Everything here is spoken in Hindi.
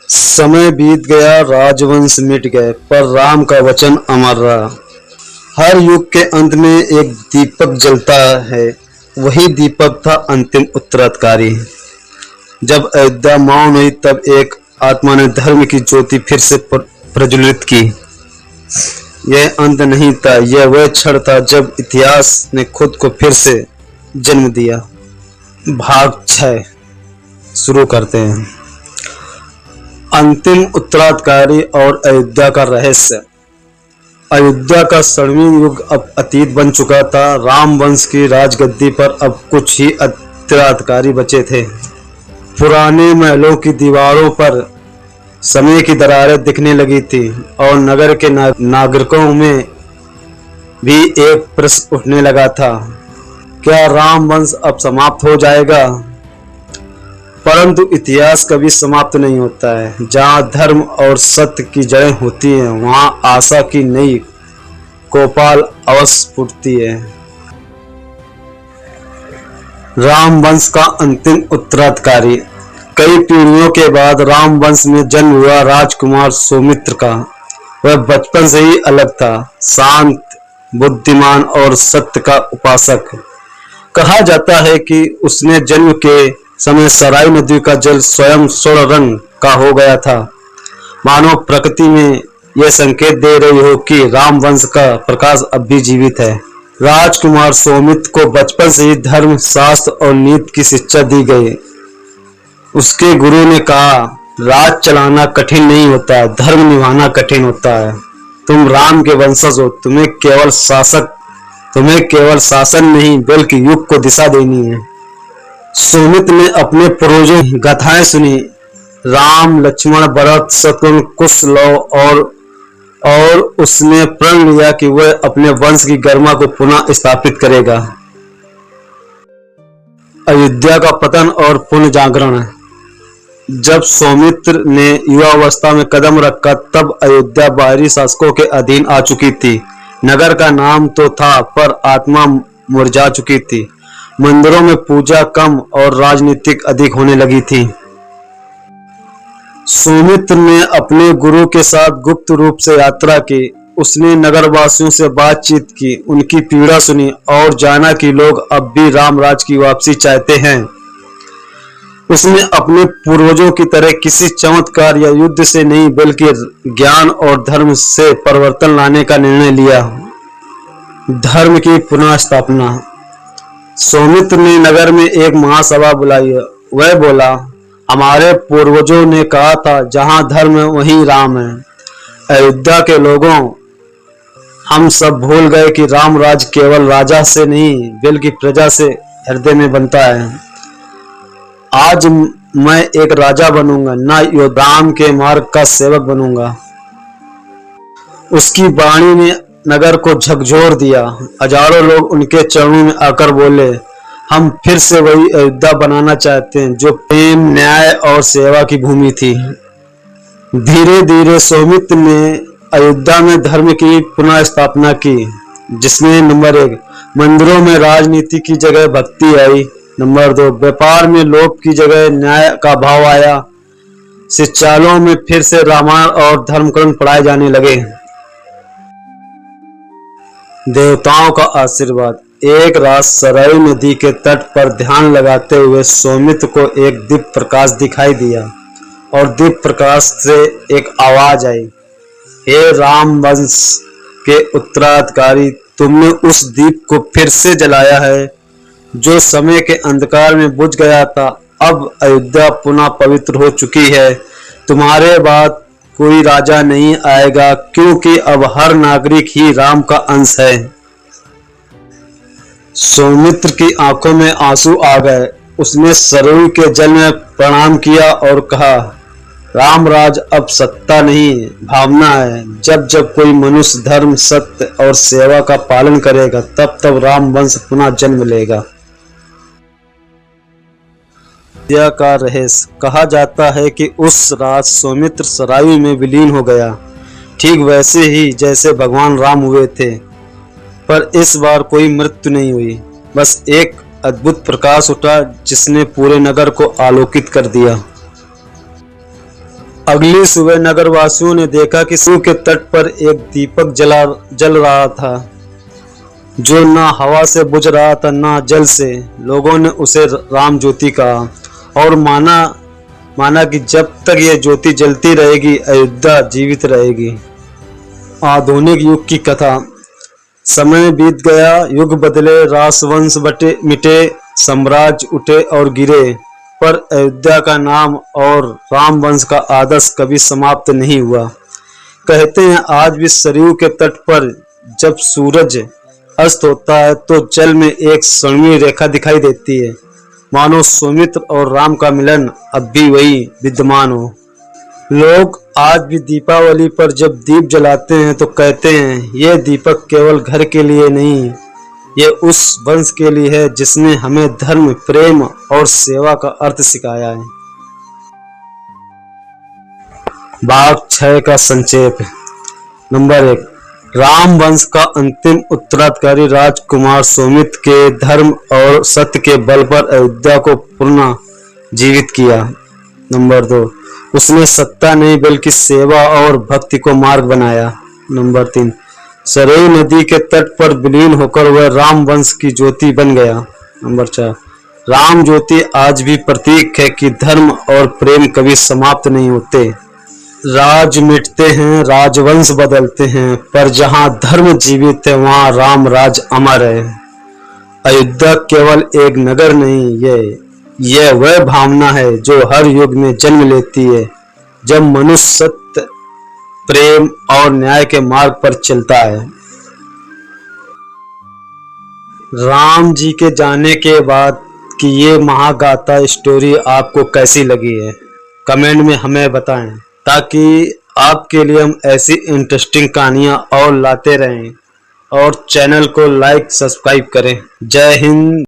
समय बीत गया, राजवंश मिट गए, पर राम का वचन अमर रहा। हर युग के अंत में एक दीपक जलता है, वही दीपक था अंतिम उत्तराधिकारी। जब अयोध्या मौन हुई, तब एक आत्मा ने धर्म की ज्योति फिर से प्रज्वलित की। यह अंत नहीं था, यह वह क्षण था जब इतिहास ने खुद को फिर से जन्म दिया। भाग 6 शुरू करते हैं। अंतिम उत्तराधिकारी और अयोध्या का रहस्य। अयोध्या का स्वर्णिम युग अब अतीत बन चुका था। राम वंश की राजगद्दी पर अब कुछ ही उत्तराधिकारी बचे थे। पुराने महलों की दीवारों पर समय की दरारें दिखने लगी थी और नगर के नागरिकों में भी एक प्रश्न उठने लगा था, क्या राम वंश अब समाप्त हो जाएगा? परंतु इतिहास कभी समाप्त नहीं होता है। जहाँ धर्म और सत्य की जड़ें होती हैं, वहाँ आशा की नई कोपाल अवश्य फूटती है। राम वंश का अंतिम उत्तराधिकारी। कई पीढ़ियों के बाद राम वंश में जन्म हुआ राजकुमार सौमित्र का। वह बचपन से ही अलग था, शांत, बुद्धिमान और सत्य का उपासक। कहा जाता है कि उसने जन्म के समय सराय नदी का जल स्वयं स्वर्ण रंग का हो गया था, मानो प्रकृति में यह संकेत दे रही हो कि राम वंश का प्रकाश अब भी जीवित है। राजकुमार सौमित्र को बचपन से ही धर्म, शास्त्र और नीति की शिक्षा दी गई। उसके गुरु ने कहा, राज चलाना कठिन नहीं होता, धर्म निभाना कठिन होता है। तुम राम के वंशज हो, तुम्हें केवल शासन नहीं बल्कि युग को दिशा देनी है। सौमित्र ने अपने पूर्वजों की गाथाएं सुनी, राम, लक्ष्मण, भरत, शत्रुघ्न, कुश, लव और उसने प्रण लिया कि वह अपने वंश की गरिमा को पुनः स्थापित करेगा। अयोध्या का पतन और पुनर्जागरण। जब सौमित्र ने युवावस्था में कदम रखा, तब अयोध्या बाहरी शासकों के अधीन आ चुकी थी। नगर का नाम तो था, पर आत्मा मुरझा चुकी थी। मंदिरों में पूजा कम और राजनीतिक अधिक होने लगी थी। सौमित्र ने अपने गुरु के साथ गुप्त रूप से यात्रा की। उसने नगरवासियों से बातचीत की, उनकी पीड़ा सुनी और जाना कि लोग अब भी रामराज की वापसी चाहते हैं। उसने अपने पूर्वजों की तरह किसी चमत्कार या युद्ध से नहीं बल्कि ज्ञान और धर्म से परिवर्तन लाने का निर्णय लिया। धर्म की पुनः स्थापना। सौमित्र ने नगर में एक महासभा बुलाई। वह बोला, हमारे पूर्वजों ने कहा था, जहां धर्म है वहीं राम है। अयोध्या के लोगों, हम सब भूल गए कि राम राज केवल राजा से नहीं बल्कि प्रजा से हृदय में बनता है। आज मैं एक राजा बनूंगा, न राम के मार्ग का सेवक बनूंगा। उसकी वाणी ने नगर को झकझोर दिया। हजारों लोग उनके चरणों में आकर बोले, हम फिर से वही अयोध्या बनाना चाहते हैं जो प्रेम, न्याय और सेवा की भूमि थी। धीरे धीरे सौमित्र ने अयोध्या में धर्म की पुनः स्थापना की, जिसमें नंबर 1 मंदिरों में राजनीति की जगह भक्ति आई। नंबर 2 व्यापार में लोभ की जगह न्याय का भाव आया। शिक्षालयों में फिर से रामायण और धर्मग्रंथ पढ़ाए जाने लगे। देवताओं का आशीर्वाद। एक रात सराय नदी के तट पर ध्यान लगाते हुए सौमित्र को एक दिव्य प्रकाश दिखाई दिया और दिव्य प्रकाश से एक आवाज आई, हे राम वंश के उत्तराधिकारी, तुमने उस दीप को फिर से जलाया है जो समय के अंधकार में बुझ गया था। अब अयोध्या पुनः पवित्र हो चुकी है। तुम्हारे बाद कोई राजा नहीं आएगा, क्योंकि अब हर नागरिक ही राम का अंश है। सौमित्र की आंखों में आंसू आ गए। उसने सरयू के जल में प्रणाम किया और कहा, रामराज अब सत्ता नहीं भावना है। जब जब कोई मनुष्य धर्म, सत्य और सेवा का पालन करेगा, तब तब राम वंश पुनः जन्म लेगा। अयोध्या का रहस्य। कहा जाता है कि उस रात सौमित्र सरायू में विलीन हो गया, ठीक वैसे ही जैसे भगवान राम हुए थे। पर इस बार कोई मृत्यु नहीं हुई, बस एक अद्भुत प्रकाश उठा जिसने पूरे नगर को आलोकित कर दिया। अगली सुबह नगरवासियों ने देखा कि सरयू के तट पर एक दीपक जल रहा था, जो न हवा से बुझ रहा था न जल से। लोगों ने उसे राम ज्योति कहा और माना कि जब तक ये ज्योति जलती रहेगी अयोध्या जीवित रहेगी। आधुनिक युग की कथा। समय बीत गया, युग बदले, राजवंश मिटे, साम्राज्य उठे और गिरे, पर अयोध्या का नाम और राम वंश का आदर्श कभी समाप्त नहीं हुआ। कहते हैं आज भी सरयू के तट पर जब सूरज अस्त होता है तो जल में एक स्वर्णीय रेखा दिखाई देती है, मानो सौमित्र और राम का मिलन अब भी वही विद्यमान हो। लोग आज भी दीपावली पर जब दीप जलाते हैं तो कहते हैं यह दीपक केवल घर के लिए नहीं, ये उस वंश के लिए है जिसने हमें धर्म, प्रेम और सेवा का अर्थ सिखाया है। भाग 6 का संक्षेप। नंबर 1, राम वंश का अंतिम उत्तराधिकारी राजकुमार सौमित्र के धर्म और सत्य के बल पर अयोध्या को पुनः जीवित किया। नंबर 2, उसने सत्ता नहीं बल्कि सेवा और भक्ति को मार्ग बनाया। नंबर 3, सरयू नदी के तट पर विलीन होकर वह राम वंश की ज्योति बन गया। नंबर 4, राम ज्योति आज भी प्रतीक है कि धर्म और प्रेम कभी समाप्त नहीं होते। राज मिटते हैं, राजवंश बदलते हैं, पर जहां धर्म जीवित है वहां राम राज अमर है। अयोध्या केवल एक नगर नहीं, यह वह भावना है जो हर युग में जन्म लेती है जब मनुष्य सत्य, प्रेम और न्याय के मार्ग पर चलता है। राम जी के जाने के बाद कि ये महागाथा स्टोरी आपको कैसी लगी है, कमेंट में हमें बताएं ताकि आपके लिए हम ऐसी इंटरेस्टिंग कहानियां और लाते रहें। और चैनल को लाइक सब्सक्राइब करें। जय हिंद।